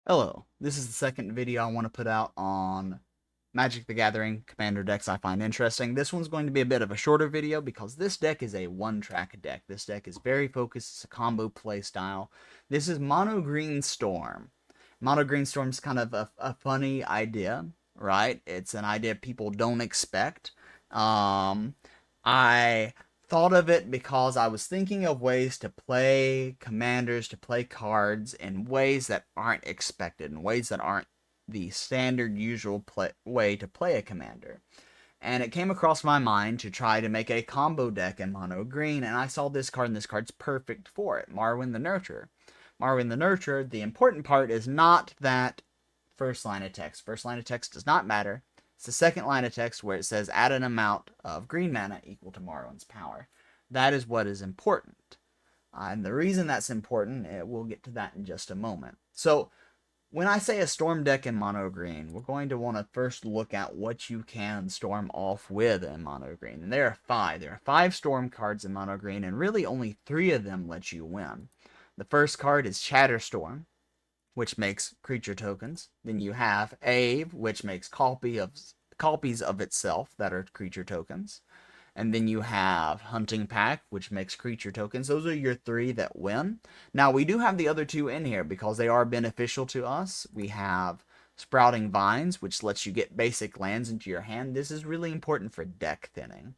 Hello, this is the second video I want to put out on Magic the Gathering Commander decks I find interesting. This one's going to be a bit of a shorter video because this deck is a one-track deck. This deck is very focused, it's a combo play style. This is Mono Green Storm. Mono Green Storm's kind of a funny idea, right? It's an idea people don't expect. I thought of it because I was thinking of ways to play commanders, to play cards in ways that aren't expected, in ways that aren't the standard usual way to play a commander. And it came across my mind to try to make a combo deck in mono green, and I saw this card, and this card's perfect for it. Marwyn the Nurturer. Marwyn the Nurturer, the important part is not that first line of text. First line of text does not matter. It's the second line of text where it says add an amount of green mana equal to Marwyn's power. That is what is important. And the reason that's important, we'll get to that in just a moment. So, when I say a storm deck in mono green, we're going to want to first look at what you can storm off with in mono green. And there are five. There are five storm cards in mono green, and really only three of them let you win. The first card is Chatterstorm, which makes creature tokens. Then you have Ave, which makes copies of itself that are creature tokens. And then you have Hunting Pack, which makes creature tokens. Those are your three that win. Now, we do have the other two in here because they are beneficial to us. We have Sprouting Vines, which lets you get basic lands into your hand. This is really important for deck thinning.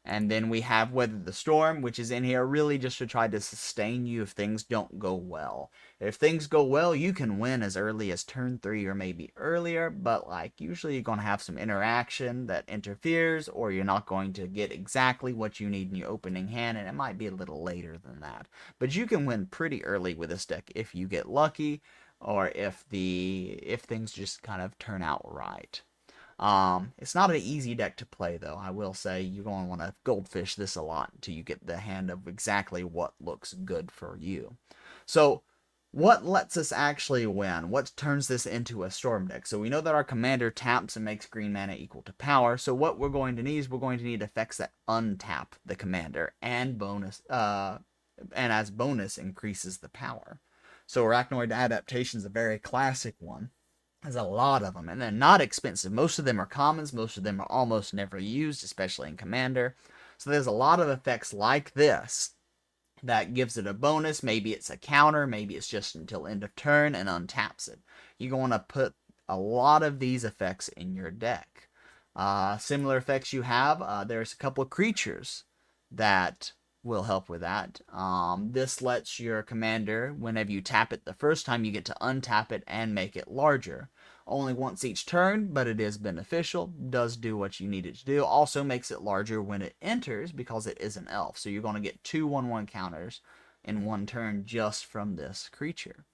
And then we have Weather the Storm, which is in here really just to try to sustain you if things don't go well. If things go well, you can win as early as turn 3 or maybe earlier, but like usually you're going to have some interaction that interferes, or you're not going to get exactly what you need in your opening hand, and it might be a little later than that. But you can win pretty early with this deck if you get lucky, or if things just kind of turn out right. It's not an easy deck to play, though. I will say you're going to want to goldfish this a lot until you get the hand of exactly what looks good for you. So, what lets us actually win? What turns this into a storm deck? So we know that our commander taps and makes green mana equal to power. So what we're going to need is we're going to need effects that untap the commander and as bonus increases the power. So Arachnoid Adaptation is a very classic one. There's a lot of them, and they're not expensive. Most of them are commons. Most of them are almost never used, especially in Commander. So there's a lot of effects like this that gives it a bonus. Maybe it's a counter. Maybe it's just until end of turn and untaps it. You're going to put a lot of these effects in your deck. Similar effects you have, there's a couple of creatures that will help with that. This lets your commander, whenever you tap it the first time, you get to untap it and make it larger. Only once each turn, but it is beneficial. Does do what you need it to do. Also makes it larger when it enters because it is an elf. So you're going to get two 1/1 counters in one turn just from this creature.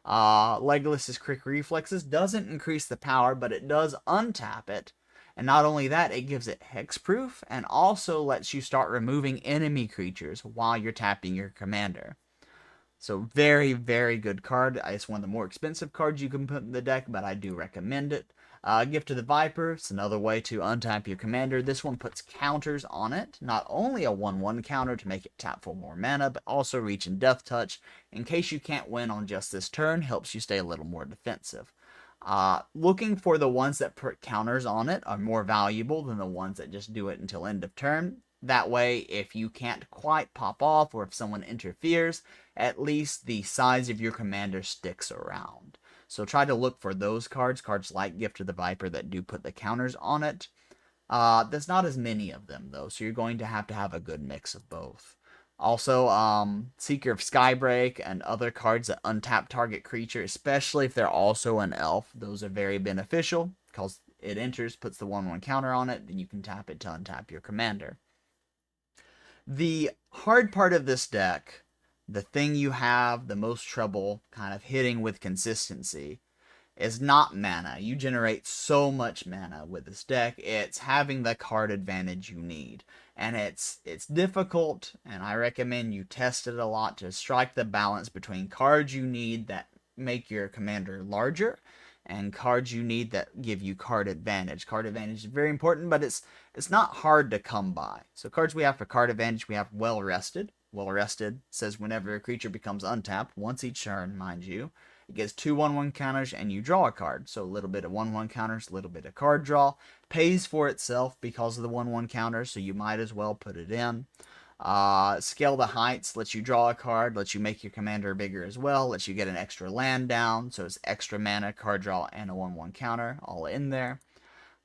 Legolas's Quick Reflexes doesn't increase the power, but it does untap it. And not only that, it gives it hexproof and also lets you start removing enemy creatures while you're tapping your commander. So very, very good card. It's one of the more expensive cards you can put in the deck, but I do recommend it. Gift of the Viper, it's another way to untap your commander. This one puts counters on it. Not only a 1/1 counter to make it tap for more mana, but also Reach and Death Touch. In case you can't win on just this turn, helps you stay a little more defensive. Looking for the ones that put counters on it are more valuable than the ones that just do it until end of turn. That way, if you can't quite pop off or if someone interferes, at least the size of your commander sticks around. So try to look for those cards like Gift of the Viper that do put the counters on it. There's not as many of them, though, so you're going to have a good mix of both. Also, Seeker of Skybreak and other cards that untap target creature, especially if they're also an elf, those are very beneficial because it enters, puts the 1/1 counter on it, then you can tap it to untap your commander. The hard part of this deck, the thing you have the most trouble kind of hitting with consistency, is not mana. You generate so much mana with this deck. It's having the card advantage you need. And it's difficult, and I recommend you test it a lot to strike the balance between cards you need that make your commander larger and cards you need that give you card advantage. Card advantage is very important, but it's not hard to come by. So cards we have for card advantage, we have Well Rested. Well Rested says whenever a creature becomes untapped, once each turn, mind you, It gets 2 1/1 counters, and you draw a card. So a little bit of 1/1 counters, a little bit of card draw. Pays for itself because of the 1/1 counters, so you might as well put it in. Scale the Heights lets you draw a card, lets you make your commander bigger as well, lets you get an extra land down, so it's extra mana, card draw, and a 1/1 counter all in there.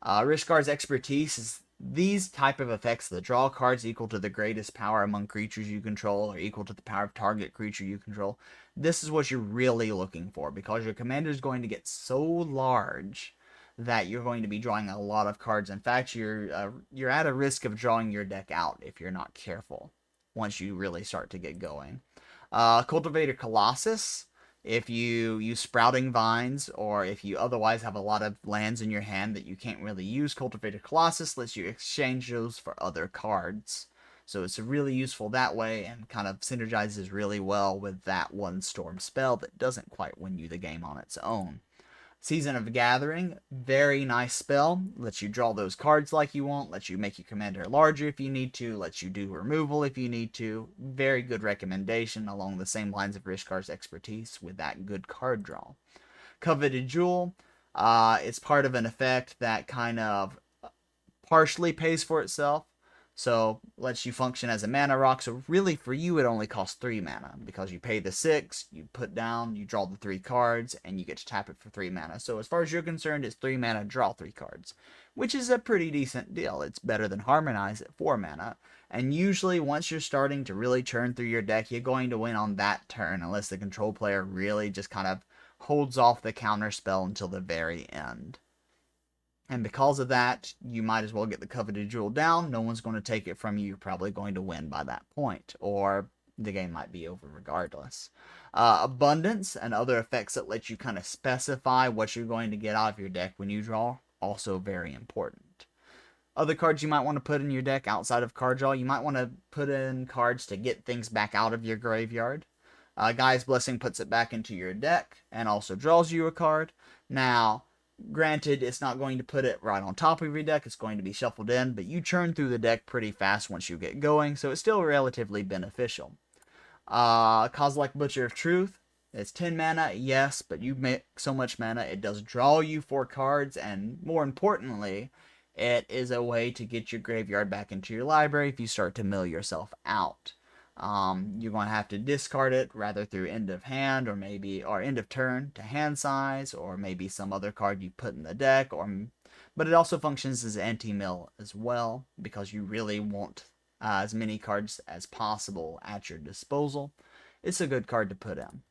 Rishkar's Expertise is these type of effects that draw cards equal to the greatest power among creatures you control or equal to the power of target creature you control. This is what you're really looking for because your commander is going to get so large that you're going to be drawing a lot of cards. In fact, you're at a risk of drawing your deck out if you're not careful once you really start to get going. Cultivator Colossus. If you use Sprouting Vines, or if you otherwise have a lot of lands in your hand that you can't really use, Cultivator Colossus lets you exchange those for other cards. So it's really useful that way and kind of synergizes really well with that one storm spell that doesn't quite win you the game on its own. Season of Gathering, very nice spell. Lets you draw those cards like you want, lets you make your commander larger if you need to, lets you do removal if you need to. Very good recommendation along the same lines of Rishkar's Expertise with that good card draw. Coveted Jewel, it's part of an effect that kind of partially pays for itself. So lets you function as a mana rock. So really for you it only costs 3 mana because you pay the 6, you put down, you draw the 3 cards, and you get to tap it for 3 mana. So as far as you're concerned, it's 3 mana, draw 3 cards, which is a pretty decent deal. It's better than Harmonize at 4 mana. And usually once you're starting to really churn through your deck, you're going to win on that turn unless the control player really just kind of holds off the counter spell until the very end. And because of that, you might as well get the Coveted Jewel down. No one's going to take it from you. You're probably going to win by that point, or the game might be over regardless. Abundance and other effects that let you kind of specify what you're going to get out of your deck when you draw, also very important. Other cards you might want to put in your deck outside of card draw, you might want to put in cards to get things back out of your graveyard. Gaia's Blessing puts it back into your deck and also draws you a card. Now, granted, it's not going to put it right on top of your deck. It's going to be shuffled in, but you churn through the deck pretty fast once you get going, so it's still relatively beneficial. Kozilek Butcher of Truth. It's 10 mana, yes, but you make so much mana, it does draw you 4 cards, and more importantly, it is a way to get your graveyard back into your library if you start to mill yourself out. You're going to have to discard it rather through end of hand or end of turn to hand size, or maybe some other card you put in the deck, but it also functions as anti-mill as well because you really want as many cards as possible at your disposal. It's a good card to put in.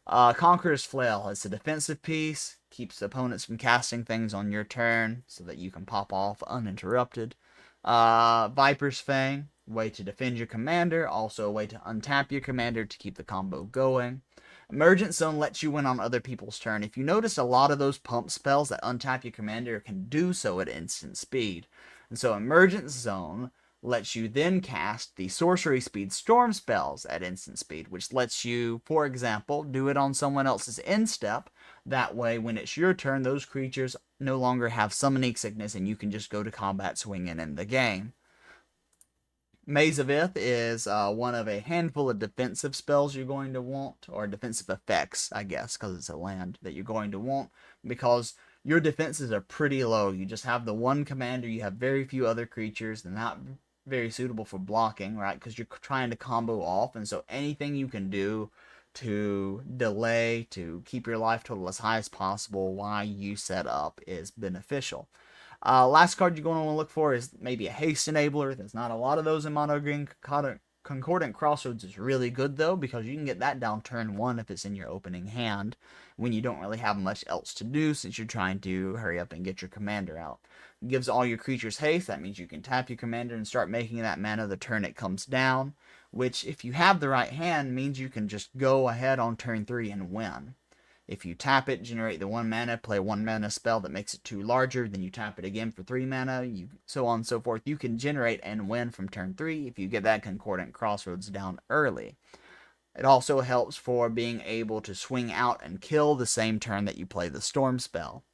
Conqueror's Flail. It's a defensive piece, keeps opponents from casting things on your turn so that you can pop off uninterrupted. Viper's Fang, way to defend your commander, also a way to untap your commander to keep the combo going. Emergent Zone lets you win on other people's turn. If you notice, a lot of those pump spells that untap your commander can do so at instant speed. And so Emergent Zone lets you then cast the sorcery speed storm spells at instant speed, which lets you, for example, do it on someone else's end step. That way, when it's your turn, those creatures no longer have summoning sickness and you can just go to combat swinging in the game. Maze of Ith is one of a handful of defensive spells you're going to want, or defensive effects, I guess, because it's a land that you're going to want, because your defenses are pretty low. You just have the one commander, you have very few other creatures, they're not very suitable for blocking, right, because you're trying to combo off, and so anything you can do to delay, to keep your life total as high as possible while you set up is beneficial. Last card you're going to want to look for is maybe a haste enabler. There's not a lot of those in mono green. Concordant Crossroads is really good though, because you can get that down turn 1 if it's in your opening hand when you don't really have much else to do since you're trying to hurry up and get your commander out. It gives all your creatures haste. That means you can tap your commander and start making that mana the turn it comes down, which if you have the right hand means you can just go ahead on turn 3 and win. If you tap it, generate the 1 mana, play 1 mana spell that makes it 2 larger, then you tap it again for 3 mana, so on and so forth. You can generate and win from turn 3 if you get that Concordant Crossroads down early. It also helps for being able to swing out and kill the same turn that you play the Storm spell.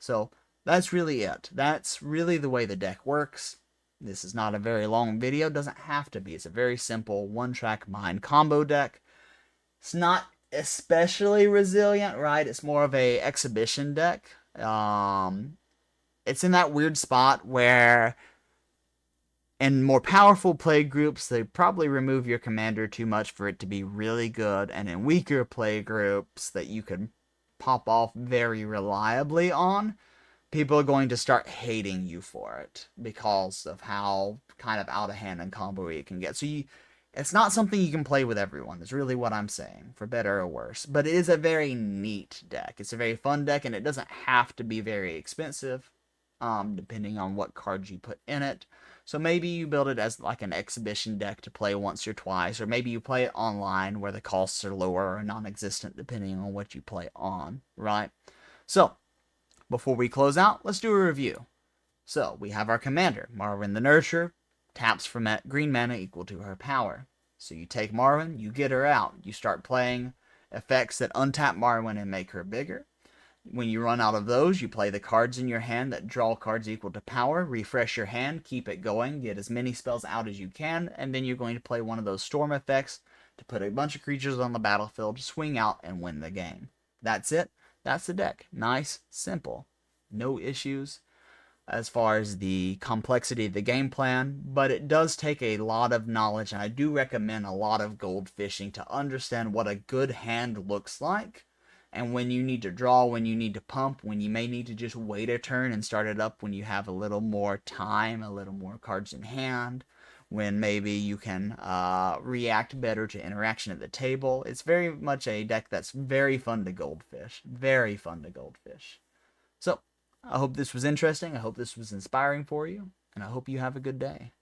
So that's really it. That's really the way the deck works. This is not a very long video. It doesn't have to be. It's a very simple one-track mind combo deck. It's not especially resilient, right? It's more of a exhibition deck. It's in that weird spot where in more powerful play groups, they probably remove your commander too much for it to be really good, and in weaker play groups that you could pop off very reliably on, people are going to start hating you for it because of how kind of out of hand and combo it can get. So it's not something you can play with everyone. Is really what I'm saying, for better or worse. But it is a very neat deck. It's a very fun deck, and it doesn't have to be very expensive, depending on what cards you put in it. So maybe you build it as like an exhibition deck to play once or twice, or maybe you play it online where the costs are lower or non-existent depending on what you play on, right? So before we close out, let's do a review. So we have our commander, Marwyn the Nurturer, taps for green mana equal to her power. So you take Marwyn, you get her out. You start playing effects that untap Marwyn and make her bigger. When you run out of those, you play the cards in your hand that draw cards equal to power, refresh your hand, keep it going, get as many spells out as you can, and then you're going to play one of those storm effects to put a bunch of creatures on the battlefield, swing out, and win the game. That's it. That's the deck. Nice, simple. No issues as far as the complexity of the game plan, but it does take a lot of knowledge, and I do recommend a lot of gold fishing to understand what a good hand looks like, and when you need to draw, when you need to pump, when you may need to just wait a turn and start it up when you have a little more time, a little more cards in hand, when maybe you can react better to interaction at the table. It's very much a deck that's very fun to goldfish. Very fun to goldfish. So, I hope this was interesting. I hope this was inspiring for you. And I hope you have a good day.